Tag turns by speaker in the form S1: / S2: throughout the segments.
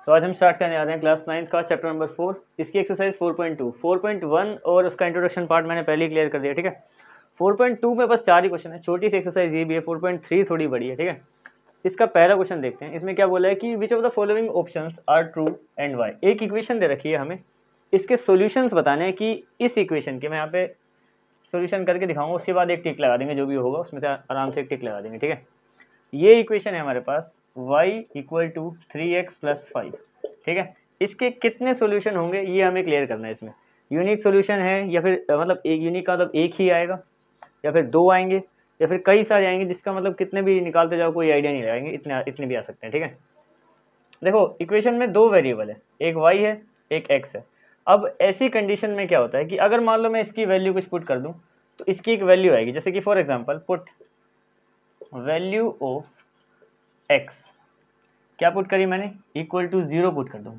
S1: तो आज हम स्टार्ट करने आ रहे हैं क्लास 9th का चैप्टर नंबर 4। इसकी एक्सरसाइज 4.2, 4.1 और उसका इंट्रोडक्शन पार्ट मैंने पहले ही क्लियर कर दिया, ठीक है। 4.2 में बस 4 ही क्वेश्चन है, छोटी सी एक्सरसाइज ये भी है। 4.3 थोड़ी बड़ी है, ठीक है। इसका पहला क्वेश्चन देखते हैं। इसमें क्या बोला है कि which of the following options are true and why. एक इक्वेशन दे रखी है हमें, इसके सॉल्यूशंस बताने हैं कि इस इक्वेशन के, मैं यहाँ पे सॉल्यूशन करके दिखाऊंगा, उसके बाद एक टिक लगा देंगे, जो भी होगा उसमें से आराम से एक टिक लगा देंगे, ठीक है। ये इक्वेशन है हमारे पास y equal to 3x plus 5, ठीक है। इसके कितने सॉल्यूशन होंगे ये हमें क्लियर करना है। इसमें यूनिक सॉल्यूशन है या फिर मतलब एक यूनिक का मतलब एक ही आएगा, या फिर दो आएंगे, या फिर कई सारे आएंगे, जिसका मतलब कितने भी निकालते जाओ कोई आइडिया नहीं लगाएंगे, इतने भी आ सकते हैं, ठीक है। देखो इक्वेशन में दो वेरिएबल है, एक y है एक x है। अब ऐसी कंडीशन में क्या होता है कि अगर मान लो मैं इसकी वैल्यू कुछ पुट कर दूं तो इसकी एक वैल्यू आएगी, जैसे कि for example put value of x, क्या पुट करी मैंने, इक्वल टू 0 पुट कर दूँ,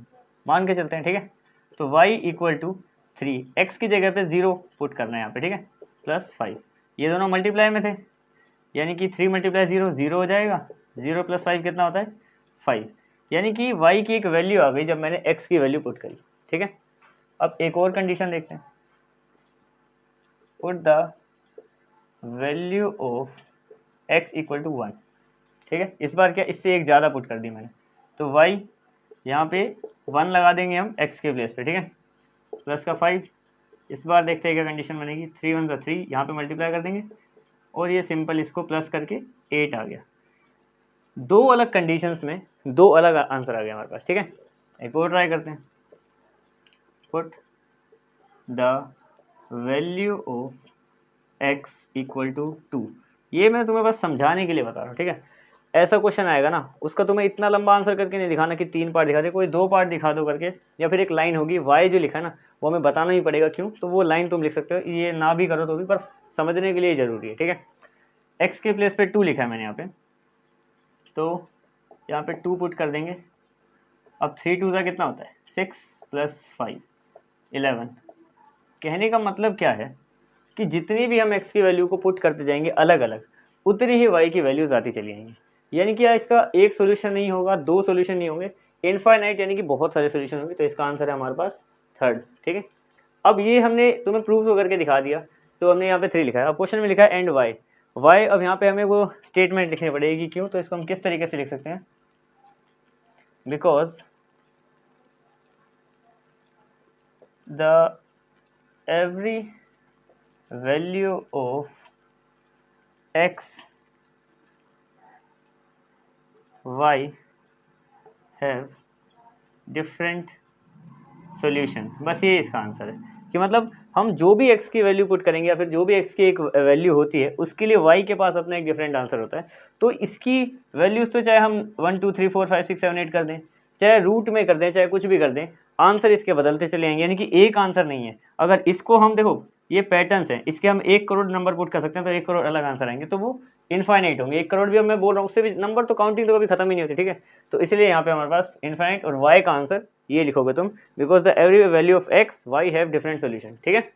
S1: मान के चलते हैं, ठीक है। तो y इक्वल टू 3, x की जगह पे 0 पुट करना है यहाँ पे, ठीक है, प्लस 5। ये दोनों मल्टीप्लाई में थे, यानी कि 3 मल्टीप्लाई 0 0 हो जाएगा, 0 प्लस 5 कितना होता है 5, यानी कि y की एक वैल्यू आ गई जब मैंने x की वैल्यू पुट करी, ठीक है। अब एक और कंडीशन देखते हैं, put the value of x equal to 1, ठीक है। इस बार क्या, इससे एक ज़्यादा पुट कर दी मैंने, तो y यहाँ पे 1 लगा देंगे हम x के प्लेस पे, ठीक है, प्लस का 5। इस बार देखते हैं क्या कंडीशन बनेगी, 3 1 3, यहाँ पे मल्टीप्लाई कर देंगे और ये सिंपल इसको प्लस करके 8 आ गया। दो अलग कंडीशंस में दो अलग आंसर आ गया हमारे पास, ठीक है। एक और ट्राई करते हैं, put the value of x equal to 2। ये मैं तुम्हें बस समझाने के लिए बता रहा हूँ, ठीक है। ऐसा क्वेश्चन आएगा ना, उसका तुम्हें इतना लंबा आंसर करके नहीं दिखाना कि 3 पार्ट दिखा दे, कोई 2 पार्ट दिखा दो करके, या फिर एक लाइन होगी y जो लिखा है ना वो हमें बताना ही पड़ेगा क्यों, तो वो लाइन तुम लिख सकते हो, ये ना भी करो तो भी, पर समझने के लिए जरूरी है, ठीक है। x के प्लेस पे 2 लिखा है मैंने यहाँ पे, तो यहाँ पे 2 पुट कर देंगे। अब 3 2 का कितना होता है 6 प्लस 5 11। कहने का मतलब क्या है कि जितनी भी हम x की वैल्यू को पुट करते जाएंगे अलग अलग, उतनी ही y की वैल्यूज आती चली जाएंगी। यानी कि इसका एक सोल्यूशन नहीं होगा, दो सोल्यूशन नहीं होंगे, इनफाइनाइट यानी कि बहुत सारे सोल्यूशन होंगे। तो इसका आंसर है हमारे पास थर्ड, ठीक है। अब ये हमने तुम्हें प्रूफ तो करके दिखा दिया, तो हमने यहाँ पे 3 लिखा है। अब क्वेश्चन में लिखा है एंड y, अब यहाँ पे हमें वो स्टेटमेंट लिखनी पड़ेगी, क्यों, तो इसको हम किस तरीके से लिख सकते हैं, because the every value of x y have different solution. बस ये इसका आंसर है कि मतलब हम जो भी x की वैल्यू पुट करेंगे या फिर जो भी x की एक वैल्यू होती है उसके लिए y के पास अपना एक डिफरेंट आंसर होता है। तो इसकी वैल्यूज तो चाहे हम 1 2 3 4 5 6 7 8 कर दें, चाहे रूट में कर दें, चाहे कुछ भी कर दें, आंसर इसके बदलते चले जाएंगे, यानी कि एक आंसर नहीं है। अगर इसको हम देखो, ये पैटर्न्स हैं, इसके हम 1 करोड़ नंबर पुट कर सकते हैं तो 1 करोड़ अलग आंसर आएंगे, तो वो इनफाइनाइट होंगे। 1 करोड़ भी अब मैं बोल रहा हूँ, उससे भी नंबर तो काउंटिंग तो कभी खत्म ही नहीं होती, ठीक है। तो इसलिए यहाँ पे हमारे पास इनफाइनाइट और y का आंसर ये लिखोगे तुम, because the every value of x y have different solution, ठीक है।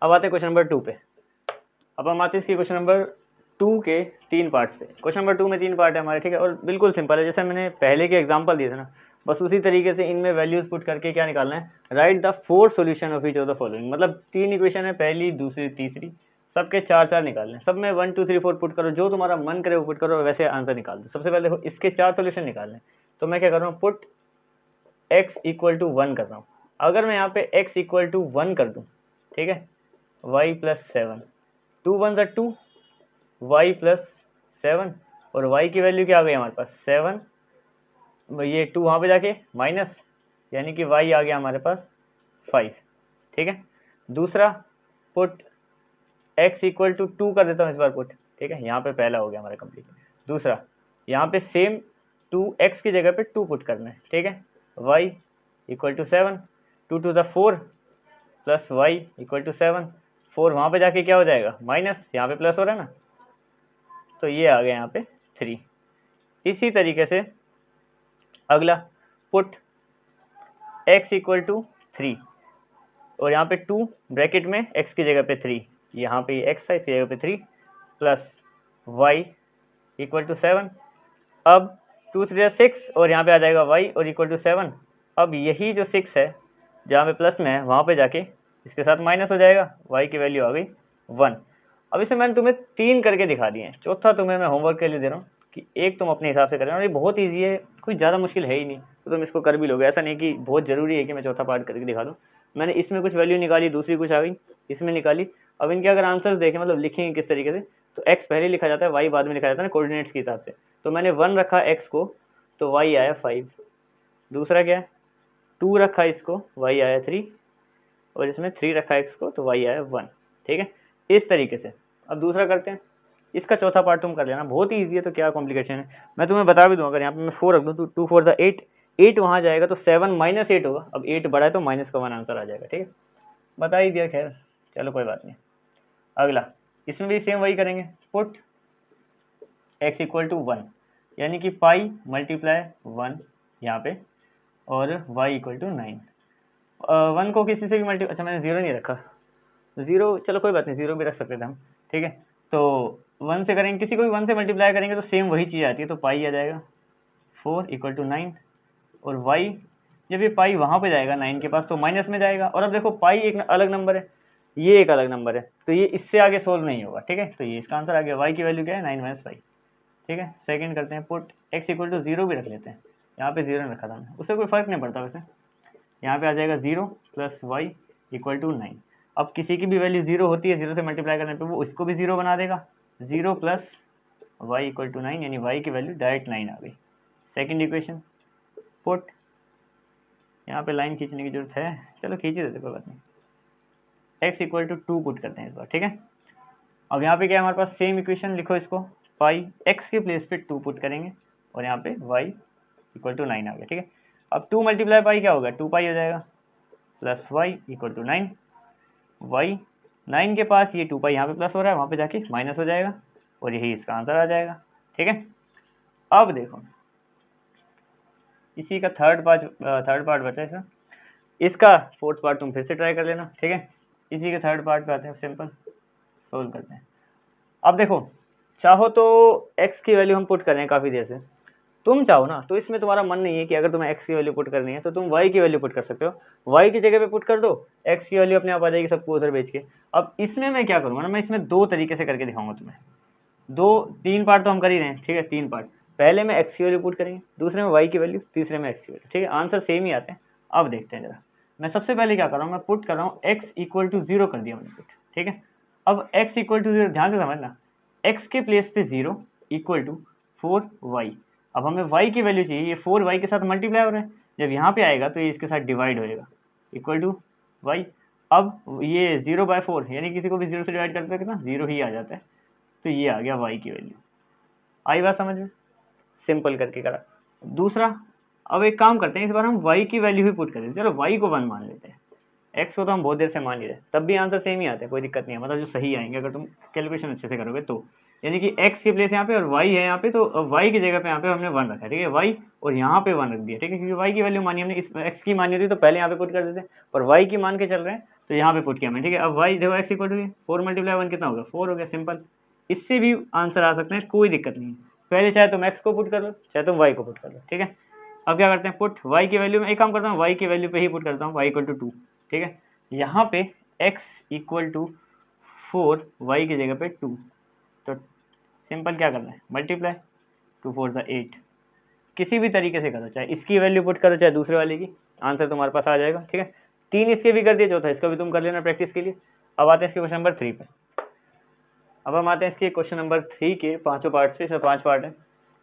S1: अब आते हैं क्वेश्चन नंबर 2 पे। अब हम आते हैं इसके क्वेश्चन नंबर 2 के 3 पार्ट्स पे। क्वेश्चन नंबर 2 में 3 पार्ट है हमारे, ठीक है, और बिल्कुल सिंपल है, जैसे मैंने पहले के एग्जांपल दिए थे ना, बस उसी तरीके से इनमें वैल्यूज पुट करके क्या निकालना है, right the 4 solution of each of the following. मतलब 3 इक्वेशन है, पहली दूसरी तीसरी, सबके 4 निकालने हैं, सब में 1 2 3 4 पुट करो, जो तुम्हारा मन करे वो पुट करो, वैसे आंसर निकाल दो। सबसे पहले देखो इसके 4 सॉल्यूशन निकालने हैं, तो मैं क्या कर रहा हूँ, पुट x इक्वल टू 1 कर रहा हूँ। अगर मैं यहाँ पे x इक्वल टू 1 कर दूँ, ठीक है, y प्लस 7, 2 1 ज़ा 2, y प्लस 7, और y की वैल्यू क्या आ गई हमारे पास 7, ये 2 वहाँ पे जाके माइनस, यानी कि y आ गया हमारे पास 5, ठीक है। दूसरा पुट x इक्वल टू 2 कर देता हूँ इस बार पुट, ठीक है, यहाँ पे पहला हो गया हमारा कंप्लीट। दूसरा यहाँ पे सेम 2x की जगह पे 2 पुट करना है, ठीक है, y इक्वल टू 7, 2 2 ज़ा 4 प्लस y इक्वल टू 7, 4 वहाँ पे जाके क्या हो जाएगा माइनस, यहाँ पे प्लस हो रहा है ना, तो ये आ गया यहाँ पे 3। इसी तरीके से अगला पुट x इक्वल टू 3, और यहाँ पे 2 ब्रैकेट में x की जगह पे 3, यहाँ पे x है इसकी जगह पे 3, प्लस y इक्वल टू 7। अब 2 3 6 और यहाँ पे आ जाएगा y और इक्वल टू 7। अब यही जो 6 है जहाँ पे प्लस में है वहाँ पे जाके इसके साथ माइनस हो जाएगा, y की वैल्यू आ गई 1। अब इसमें मैंने तुम्हें 3 करके दिखा दिए हैं, चौथा तुम्हें मैं होमवर्क के लिए दे रहा हूँ कि एक तुम अपने हिसाब से करें, और ये बहुत ईजी है, कोई ज़्यादा मुश्किल है ही नहीं, तो तुम इसको कर भी लोगे। ऐसा नहीं कि बहुत ज़रूरी है कि मैं चौथा पार्ट करके दिखा दूँ। मैंने इसमें कुछ वैल्यू निकाली, दूसरी कुछ आ गई, इसमें निकाली। अब इनके अगर आंसर्स देखें, मतलब लिखेंगे किस तरीके से, तो x पहले लिखा जाता है, y बाद में लिखा जाता है ना कोऑर्डिनेट्स के हिसाब से। तो मैंने 1 रखा x को तो y आया 5, दूसरा क्या है 2 रखा इसको y आया 3, और इसमें 3 रखा x को तो y आया 1। ठीक है, इस तरीके से। अब दूसरा करते हैं, इसका चौथा पार्ट तुम कर लेना, बहुत ही ईजी है, तो क्या कॉम्प्लिकेशन है। मैं तुम्हें बता भी दूँ, अगर यहाँ पे मैं 4 रख दूँ तो 2 4 ज़ा 8, 8 वहाँ जाएगा तो 7 माइनस 8 होगा। अब 8 बड़ा है तो माइनस का 1 आंसर आ जाएगा। ठीक है, बता ही दिया, खैर चलो कोई बात नहीं। अगला, इसमें भी सेम वही करेंगे, पुट x इक्वल टू 1, यानी कि पाई मल्टीप्लाई 1 यहाँ पे, और y इक्वल टू 9। 1 को किसी से भी मल्टी, अच्छा मैंने 0 नहीं रखा, 0 चलो कोई बात नहीं, 0 भी रख सकते थे हम। ठीक है, तो 1 से करेंगे, किसी को भी 1 से मल्टीप्लाई करेंगे तो सेम वही चीज़ आती है, तो पाई आ जाएगा 4 इक्वल टू 9, और y जब ये पाई वहाँ पे जाएगा 9 के पास तो माइनस में जाएगा। और अब देखो पाई एक अलग नंबर है, ये एक अलग नंबर है, तो ये इससे आगे सोल्व नहीं होगा। ठीक है, तो ये इसका आंसर आ गया, y की वैल्यू क्या है 9 माइनस पाई। ठीक है, सेकंड करते हैं, पुट x इक्वल टू 0 भी रख लेते हैं, यहाँ पे 0 रखा था मैं, उससे कोई फर्क नहीं पड़ता वैसे। यहाँ पे आ जाएगा 0 प्लस वाई इक्वल टू 9। अब किसी की भी वैल्यू 0 होती है, 0 से मल्टीप्लाई करने पे वो इसको भी 0 बना देगा, 0 प्लस वाई इक्वल टू 9, यानी वाई की वैल्यू डायरेक्ट 9 आ गई। सेकंड इक्वेशन, पुट, यहाँ पे लाइन खींचने की जरूरत है, चलो खींच ही देते कोई बात नहीं, x इक्वल टू 2 पुट करते हैं इस बार। ठीक है, अब यहाँ पे क्या है हमारे पास, सेम इक्वेशन लिखो इसको, पाई x के प्लेस पे 2 पुट करेंगे, और यहाँ पे y इक्वल टू 9 आ गया। ठीक है, अब 2 मल्टीप्लाई पाई क्या होगा, 2 पाई हो जाएगा, plus y equal to 9, y 9 के पास ये 2 पाई यहाँ पे प्लस हो रहा है, वहाँ पे जाके माइनस हो जाएगा, और यही इसका आंसर आ जाएगा। ठीक है, अब देखो इसी का थर्ड पार्ट बचा है इसका फोर्थ पार्ट तुम फिर से ट्राई कर लेना। ठीक है, इसी के थर्ड पार्ट पे आते हैं, सिंपल सोल्व करते हैं। अब देखो, चाहो तो x की वैल्यू हम पुट कर रहे हैं काफ़ी देर से, तुम चाहो ना तो इसमें तुम्हारा मन नहीं है कि अगर तुम्हें x की वैल्यू पुट करनी है तो तुम y की वैल्यू पुट कर सकते हो, y की जगह पे पुट कर दो, x की वैल्यू अपने आप आ जाएगी सबको उधर भेज के। अब इसमें मैं क्या करूँगा ना, मैं इसमें 2 तरीके से करके दिखाऊंगा तुम्हें, 3 पार्ट तो हम कर ही रहे हैं। ठीक है, 3 पार्ट, पहले में x की वैल्यू पुट करेंगे, दूसरे में y की वैल्यू, तीसरे में x की वैल्यू। ठीक है, आंसर सेम ही आते हैं। अब देखते हैं जरा, मैं सबसे पहले क्या कर रहा हूँ, मैं पुट कर रहा हूँ x इक्वल टू 0 कर दिया मैंने पुट। ठीक है, अब x इक्वल टू 0, ध्यान से समझना, x के प्लेस पे 0 इक्वल टू 4y। अब हमें y की वैल्यू चाहिए, ये 4y के साथ मल्टीप्लाई हो रहा है, जब यहाँ पे आएगा तो ये इसके साथ डिवाइड होएगा, इक्वल टू y। अब ये 0/4, यानी किसी को भी 0 से डिवाइड करते हैं कितना 0 ही आ जाता है, तो ये आ गया y की वैल्यू। आई बात समझ में, सिंपल करके करा। दूसरा, अब एक काम करते हैं, इस बार हम y की वैल्यू ही पुट करें, चलो y को 1 मान लेते हैं, x को तो हम बहुत देर से मान ही रहे, तब भी आंसर सेम ही आते हैं, कोई दिक्कत नहीं है, मतलब जो सही आएंगे अगर तुम कैलकुलेशन अच्छे से करोगे तो। यानी कि x की प्लेस यहाँ पे और y है यहाँ पे, तो y की जगह पे यहाँ पे हमने 1 रखा है। ठीक है, y और यहाँ पे 1 रख दिया। ठीक है, क्योंकि y की वैल्यू मानी हमने, इस x की मानी होती तो पहले यहाँ पे पुट कर देते, पर y की मान के चल रहे हैं तो यहाँ पे पुट किया हमने। ठीक है, अब y देखो x इक्वल टू 4 मल्टीप्लाई 1 कितना होगा, 4 हो गया, सिंपल। इससे भी आंसर आ सकते हैं, कोई दिक्कत नहीं है, पहले चाहे तुम x को पुट कर लो चाहे तुम y को पुट कर लो। ठीक है, अब क्या करते हैं, पुट y की वैल्यू में एक काम करता हूँ, y की वैल्यू पे ही पुट करता हूँ, y इक्वल टू 2। ठीक है, यहाँ पे x इक्वल टू 4, y की जगह पे 2, तो सिंपल क्या करना है, मल्टीप्लाई, 2 4 ज़ा 8, किसी भी तरीके से करो, चाहे इसकी वैल्यू पुट करो चाहे दूसरे वाले की, आंसर तुम्हारे पास आ जाएगा। ठीक है, 3 इसके भी कर दिए, चौथा इसका भी तुम कर लेना प्रैक्टिस के लिए। अब आते हैं इसके क्वेश्चन नंबर 3 पे। अब हम आते हैं इसके क्वेश्चन नंबर 3 के पांचों पार्ट्स पे, इसमें 5 पार्ट है।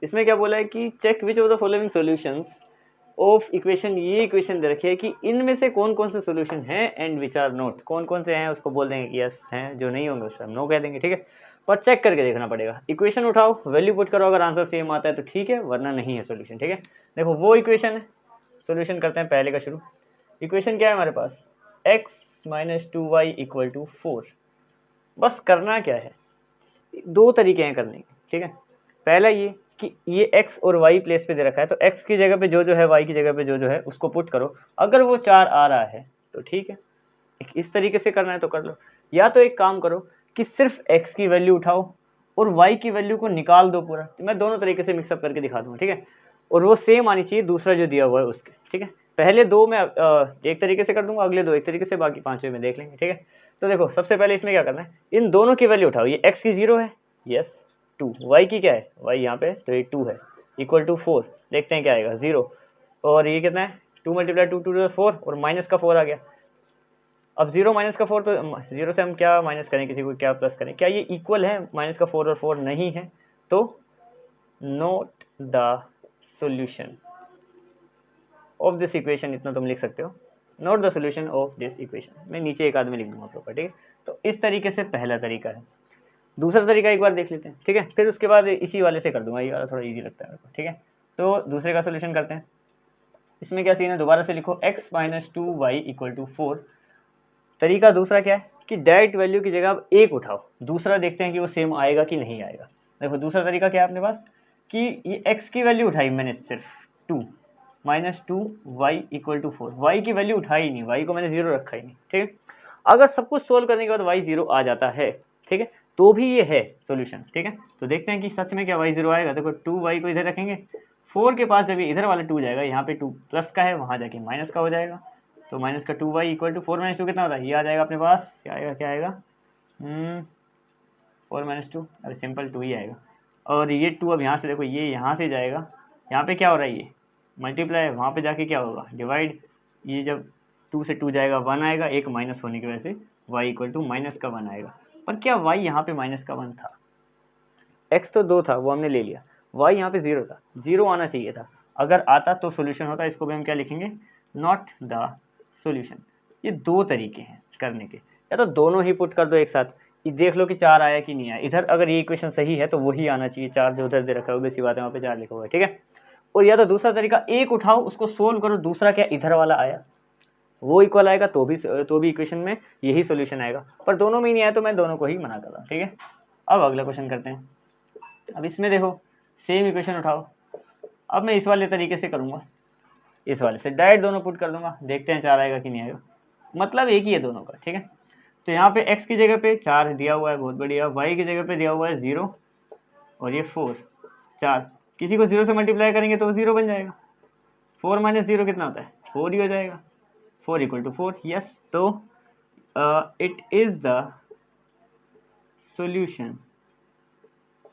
S1: इसमें क्या बोला है कि check which of the following solutions of equation, ये इक्वेशन दे रखी है कि इनमें से कौन कौन से सॉल्यूशन हैं, एंड विच आर नॉट, कौन कौन से हैं उसको बोल देंगे कि यस हैं, जो नहीं होंगे उस पर हम नो कह देंगे। ठीक है, पर चेक करके देखना पड़ेगा, इक्वेशन उठाओ, वैल्यू पुट करो, अगर आंसर सेम आता है तो ठीक है, वरना नहीं है सॉल्यूशन। ठीक है, देखो वो इक्वेशन है, सॉल्यूशन करते हैं पहले का शुरू। इक्वेशन क्या है हमारे पास, x minus 2y equal to 4। बस करना क्या है, 2 तरीके हैं करने के। ठीक है, पहला ये कि ये x और y प्लेस पे दे रखा है, तो x की जगह पे जो जो है, y की जगह पे जो जो है उसको पुट करो, अगर वो 4 आ रहा है तो ठीक है, इस तरीके से करना है तो कर लो। या तो एक काम करो कि सिर्फ x की वैल्यू उठाओ और y की वैल्यू को निकाल दो पूरा, तो मैं दोनों तरीके से मिक्सअप करके दिखा दूंगा। ठीक है, और वो सेम आनी चाहिए दूसरा जो दिया हुआ है उसके, ठीक है। पहले दो मैं एक तरीके से कर दूंगा, अगले दो एक तरीके से, बाकी पांचवें में देख लेंगे, ठीक है। तो देखो सबसे पहले इसमें क्या करना है, इन दोनों की वैल्यू उठाओ। ये x की 0 है, यस 2, y की क्या है, y यहाँ पे तो ये 2 है, इक्वल टू 4, देखते हैं क्या आएगा 0, और ये कितना है 2 मल्टीप्लाई 2 2 4, और माइनस का 4 आ गया। अब 0 माइनस का 4, तो 0 से हम क्या माइनस करें, किसी को क्या प्लस करें, क्या ये इक्वल है, माइनस का 4 और 4 नहीं है, तो note the solution of this equation, इतना तुम लिख सकते हो, note the solution of this equation. मैं नीचे एक आदमी लिख दूंगा प्रॉपर, ठीक है। तो इस तरीके से पहला तरीका है। दूसरा तरीका एक बार देख लेते हैं, ठीक है, फिर उसके बाद इसी वाले से कर दूंगा, ये वाला थोड़ा इजी लगता है मेरे को, ठीक है। तो दूसरे का सोल्यूशन करते हैं। इसमें क्या सीन है, दोबारा से लिखो x minus 2y equal to 4। तरीका दूसरा क्या है कि डायरेक्ट वैल्यू की जगह आप एक उठाओ, दूसरा देखते हैं कि वो सेम आएगा कि नहीं आएगा। देखो दूसरा तरीका क्या है अपने पास कि ये x की वैल्यू उठाई मैंने सिर्फ 2 minus 2y equal to 4, y की वैल्यू उठाई नहीं, y को मैंने 0 रखा ही नहीं, ठीक है। अगर सब कुछ सोल्व करने के बाद y 0 आ जाता है, ठीक है, तो भी ये है सॉल्यूशन, ठीक है। तो देखते हैं कि सच में क्या y 0 आएगा। देखो 2y को इधर रखेंगे, 4 के पास जब ये इधर वाला 2 जाएगा, यहाँ पे 2 प्लस का है, वहाँ जाके माइनस का हो जाएगा, तो माइनस का 2y इक्वल टू 4 माइनस 2 कितना होता है, ये आ जाएगा अपने पास, क्या आएगा, क्या आएगा 4 माइनस 2, अरे सिंपल 2 ही आएगा। और ये 2 अब यहाँ से देखो, ये यहाँ से जाएगा, यहाँ पे क्या हो रहा है, ये मल्टीप्लाई, वहाँ पे जाके क्या होगा डिवाइड, ये जब 2 से 2 जाएगा 1 आएगा, एक माइनस होने की वजह से y इक्वल टू माइनस का 1 आएगा। पर क्या y यहाँ पे माइनस का 1 था, x तो 2 था वो हमने ले लिया, y यहाँ पे 0 था, 0 आना चाहिए था, अगर आता तो सोल्यूशन होता। इसको भी हम क्या लिखेंगे, नॉट द सोल्यूशन। ये दो तरीके हैं करने के, या तो दोनों ही पुट कर दो एक साथ, ये देख लो कि 4 आया कि नहीं आया। इधर अगर ये इक्वेशन सही है तो वही आना चाहिए, 4 जो उधर दे रखा होगा, इसी बात है वहाँ पे 4 लिखा हुआ है, ठीक है। और या तो दूसरा तरीका, एक उठाओ उसको सोल्व करो, दूसरा क्या इधर वाला आया वो इक्वल आएगा, तो भी इक्वेशन में यही सोल्यूशन आएगा। पर दोनों में ही नहीं आया तो मैं दोनों को ही मना कर रहा हूँ, ठीक है। अब अगला क्वेश्चन करते हैं। अब इसमें देखो सेम इक्वेशन उठाओ, अब मैं इस वाले तरीके से करूँगा, इस वाले से डायरेक्ट दोनों पुट कर दूंगा, देखते हैं 4 आएगा कि नहीं आएगा, मतलब एक ही है दोनों का, ठीक है। तो यहाँ पे x की जगह पे 4 दिया हुआ है, बहुत बढ़िया, y की जगह पे दिया हुआ है 0, और ये 4, 4 किसी को 0 से मल्टीप्लाई करेंगे तो वो 0 बन जाएगा, 4 माइनस 0 कितना होता है, 4 ही हो जाएगा, 4 इक्वल टू 4, यस। तो it is the solution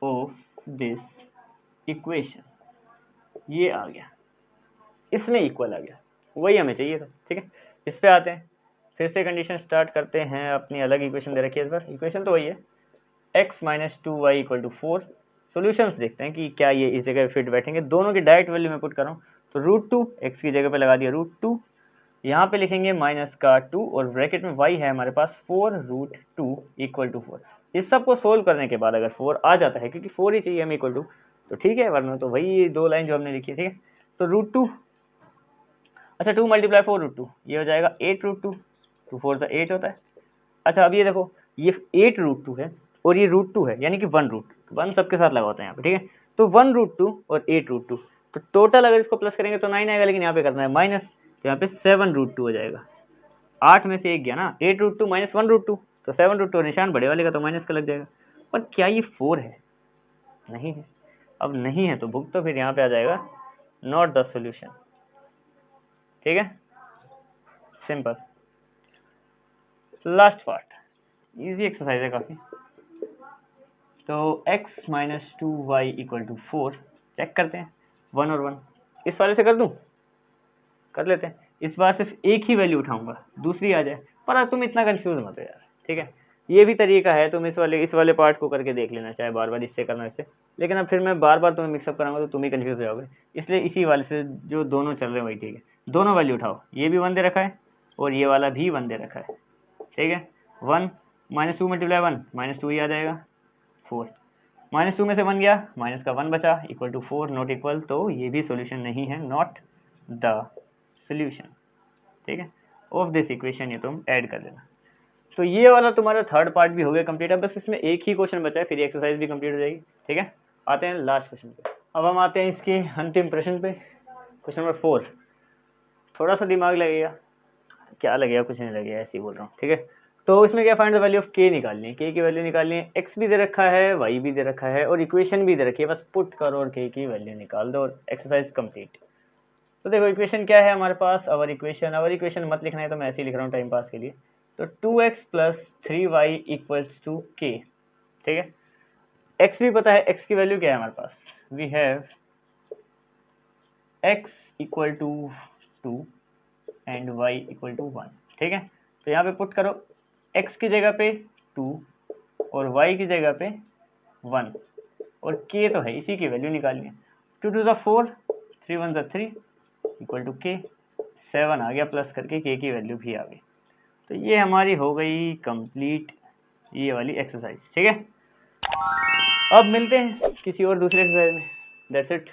S1: of this equation, ये आ गया, इसमें इक्वल आ गया, वही हमें चाहिए था, ठीक है। इस पे आते हैं, फिर से कंडीशन स्टार्ट करते हैं, अपनी अलग इक्वेशन दे रखी है इस बार, इक्वेशन तो वही है, x minus 2y equal to 4। Solutions देखते हैं कि क्या ये इस जगह फिट बैठेंगे, दोनों की डायरेक्ट वैल्यू में पुट कर रहा हूँ, तो √2 x की जगह पे लगा दिया √2, यहाँ पे लिखेंगे माइनस का 2, और ब्रैकेट में y है हमारे पास 4√2 इक्वल टू 4। इस सब को सोल्व करने के बाद अगर 4 आ जाता है, क्योंकि 4 ही चाहिए हमें इक्वल टू, तो ठीक है, वरना तो वही दो लाइन जो हमने लिखी है, ठीक है। तो √2, अच्छा 2 मल्टीप्लाई 4√2, ये हो जाएगा 8√2, 2 4 तो 8 होता है। अच्छा अब ये देखो, ये 8√2 है और ये √2 है, यानी कि 1 सबके साथ लगा होता है यहाँ पे, ठीक है। तो 1√2 और 8√2, तो टोटल अगर इसको प्लस करेंगे तो 9 आएगा, लेकिन यहाँ पे करना है माइनस, तो यहाँ पे 7√2 हो जाएगा, 8 में से एक गया ना, 8√2 माइनस 1√2, तो 7√2, निशान बड़े वाले का तो माइनस का लग जाएगा। पर क्या ये 4 है, नहीं है। अब नहीं है तो बुक, तो फिर यहाँ पे आ जाएगा नॉट द सोल्यूशन, ठीक है, simple. Last part easy exercise है काफ़ी। तो x minus 2y equal to 4 check करते हैं, 1 और 1 इस वाले से कर दूं, कर लेते हैं। इस बार सिर्फ एक ही वैल्यू उठाऊंगा, दूसरी आ जाए, पर अब तुम इतना कंफ्यूज मत हो यार, ठीक है। ये भी तरीका है, तुम इस वाले पार्ट को करके देख लेना, चाहे बार बार इससे करना इससे, लेकिन अब फिर मैं बार बार तुम्हें मिक्सअप कराऊंगा तो तुम ही कंफ्यूज हो जाओगे, इसलिए इसी वाले से जो दोनों चल रहे हैं वही ठीक है। दोनों वैल्यू उठाओ, ये भी 1 दे रखा है और ये वाला भी 1 दे रखा है, ठीक है। 1 माइनस 2 मल्टीप्लाई 1 माइनस 2 ही आ जाएगा, 4 माइनस 2 में से 1 गया, माइनस का 1 बचा, इक्वल टू 4, नॉट इक्वल, तो ये भी सोल्यूशन नहीं है, नॉट द सोल्यूशन, ठीक है, ऑफ दिस इक्वेशन। ये तुम ऐड कर लेना। तो ये वाला तुम्हारा थर्ड पार्ट भी हो गया कंप्लीट। अब बस इसमें एक ही क्वेश्चन बचा है, फिर एक्सरसाइज भी कंप्लीट हो जाएगी, ठीक है। आते हैं लास्ट क्वेश्चन पे। अब हम आते हैं इसके अंतिम प्रश्न पे, क्वेश्चन नंबर 4। थोड़ा सा दिमाग लगेगा, क्या लगेगा, कुछ नहीं लगेगा, ऐसे ही बोल रहा हूँ, ठीक है। तो इसमें क्या फाइंड द वैल्यू ऑफ के निकालनी है, के की वैल्यू निकालनी है, एक्स भी दे रखा है, वाई भी दे रखा है और इक्वेशन भी दे रखी है, बस पुट करो और के की वैल्यू निकाल दो और एक्सरसाइज कंप्लीट। तो देखो इक्वेशन क्या है हमारे पास, अवर इक्वेशन मत लिखना है तो मैं ऐसे ही लिख रहा हूँ टाइम पास के लिए। तो 2x + 3y = k, ठीक है। x भी पता है, x की वैल्यू क्या है हमारे पास, we have x = 2 and y = 1, ठीक है। तो यहाँ पे पुट करो, x की जगह पे 2 और y की जगह पे 1 और k तो है, इसी की वैल्यू निकालनी है। 2 × 2 = 4, 3 × 1 = 3 = k, 7 आ गया प्लस करके k की वैल्यू भी आ गई। तो ये हमारी हो गई कंप्लीट ये वाली एक्सरसाइज, ठीक है। अब मिलते हैं किसी और दूसरे एक्सरसाइज में। That's it.